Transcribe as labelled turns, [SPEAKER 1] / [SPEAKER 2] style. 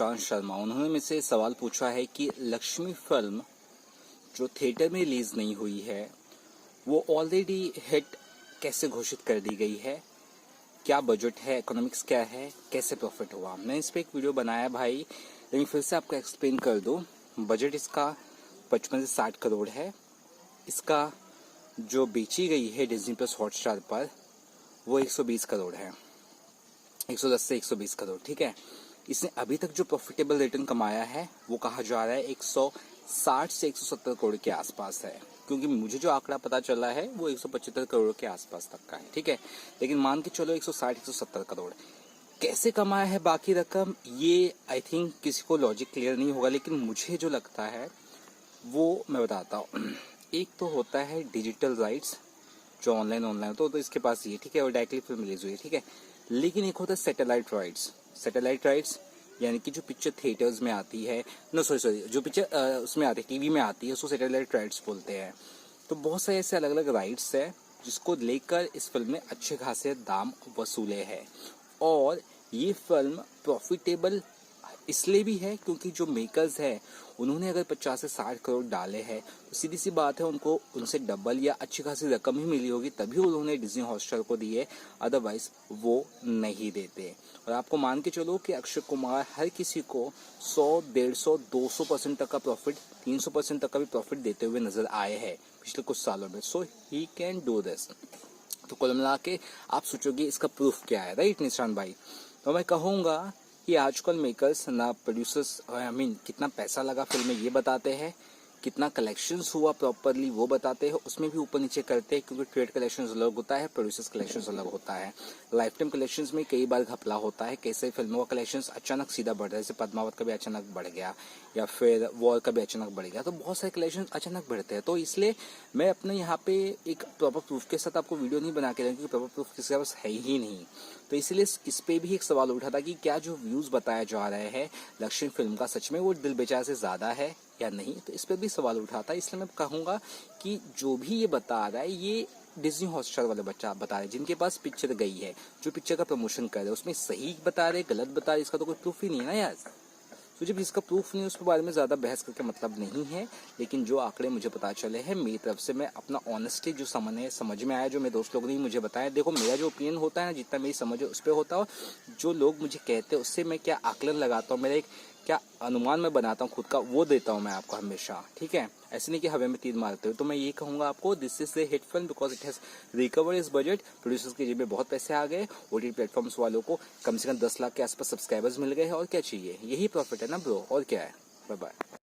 [SPEAKER 1] प्रशांत शर्मा, उन्होंने मुझसे सवाल पूछा है कि लक्ष्मी फिल्म जो थिएटर में रिलीज नहीं हुई है वो ऑलरेडी हिट कैसे घोषित कर दी गई है, क्या बजट है, इकोनॉमिक्स क्या है, कैसे प्रॉफिट हुआ। मैंने इस पर एक वीडियो बनाया भाई, लेकिन फिर से आपको एक्सप्लेन कर दूं। बजट इसका 55 से 60 करोड़ है। इसका जो बेची गई है डिज्नी प्लस हॉटस्टार पर वो 120 करोड़ है, 110 से 120 करोड़, ठीक है। इसने अभी तक जो प्रॉफिटेबल रिटर्न कमाया है वो कहा जा रहा है 160 से 170 करोड़ के आसपास है, क्योंकि मुझे जो आंकड़ा पता चला है वो 175 करोड़ के आसपास तक का है, ठीक है। लेकिन मान के चलो 160-170 करोड़ कैसे कमाया है बाकी रकम, ये आई थिंक किसी को लॉजिक क्लियर नहीं होगा, लेकिन मुझे जो लगता है वो मैं बताता हूँ। एक तो होता है डिजिटल राइट्स जो ऑनलाइन तो इसके पास ये, ठीक है, और डायरेक्टली फिल्म रिलीज हुई है, ठीक है। लेकिन एक होता है सैटेलाइट राइट्स यानी कि जो पिक्चर थिएटर्स में आती है, नो सॉरी जो पिक्चर उसमें आती है, टीवी में आती है, उसको सैटेलाइट राइट्स बोलते हैं। तो बहुत सारे ऐसे अलग अलग राइट्स है जिसको लेकर इस फिल्म में अच्छे खासे दाम वसूले हैं। और ये फिल्म प्रॉफिटेबल इसलिए भी है क्योंकि जो मेकर्स है उन्होंने अगर 50 से 60 करोड़ डाले हैं तो सीधी सी बात है उनको उनसे डबल या अच्छी खासी रकम ही मिली होगी, तभी उन्होंने डिज्नी हॉटस्टार को दी है, अदरवाइज वो नहीं देते। और आपको मान के चलो कि अक्षय कुमार हर किसी को 100, 150, 200% तक का प्रॉफिट, 300% तक का भी प्रॉफिट देते हुए नजर आए हैं पिछले कुछ सालों में। सो ही कैन डू दिस। तो कुल मिला के आप सोचोगे इसका प्रूफ क्या है, राइट निशान भाई? तो मैं कहूँगा कि आजकल मेकर्स ना प्रोड्यूसर्स कितना पैसा लगा फिल्म में ये बताते हैं, कितना कलेक्शंस हुआ प्रॉपरली वो बताते हैं, उसमें भी ऊपर नीचे करते हैं, क्योंकि ट्रेड कलेक्शंस अलग होता है, प्रोड्यूसर्स कलेक्शंस अलग होता है। लाइफ टाइम कलेक्शंस में कई बार घपला होता है, कैसे फिल्मों का कलेक्शंस अचानक सीधा बढ़ रहा है, जैसे पद्मावत का भी अचानक बढ़ गया या फिर वॉर का भी अचानक बढ़ गया, तो बहुत सारे कलेक्शंस अचानक बढ़ते हैं। तो इसलिए मैं अपने यहाँ पे एक प्रॉपर प्रूफ के साथ आपको वीडियो नहीं बना के रहा, क्योंकि प्रॉपर प्रूफ किसी के पास है ही नहीं। तो इसलिए इस पे भी एक सवाल उठा था कि क्या जो व्यूज बताया जा रहे हैं लक्ष्मी फिल्म का सच में वो दिल बेचारा से ज्यादा है या नहीं, तो इस पे भी सवाल उठा था। इसलिए मैं कहूंगा कि जो भी ये बता रहा है ये डिज्नी हॉटस्टार वाले बच्चा बता रहे हैं जिनके पास पिक्चर गई है, जो पिक्चर का प्रमोशन कर रहे हैं, उसमें सही बता रहे गलत बता रहे, इसका तो कोई प्रूफ ही नहीं है ना यार। तो जब इसका प्रूफ नहीं है उसके बारे में ज्यादा बहस करके मतलब नहीं है। लेकिन जो आंकड़े मुझे पता चले हैं मेरी तरफ से, मैं अपना ऑनेस्टली जो समझ में आया, जो मेरे दोस्त लोगों ने मुझे बताया, देखो मेरा जो ओपिनियन होता है ना, जितना मेरी समझ है उस पर होता हो, जो लोग मुझे कहते हैं उससे मैं क्या आकलन लगाता हूँ, मेरा एक क्या अनुमान मैं बनाता हूँ खुद का, वो देता हूँ मैं आपको हमेशा, ठीक है। ऐसे नहीं कि हवा में तीर मारते हो। तो मैं ये कहूंगा आपको, this is the hit film because it has recovered is budget. Producers के जेब में बहुत पैसे आ गए, ओटीटी प्लेटफॉर्म्स वालों को कम से कम 10 लाख के आसपास सब्सक्राइबर्स मिल गए हैं, और क्या चाहिए, यही प्रॉफिट है ना ब्रो, और क्या है। Bye bye.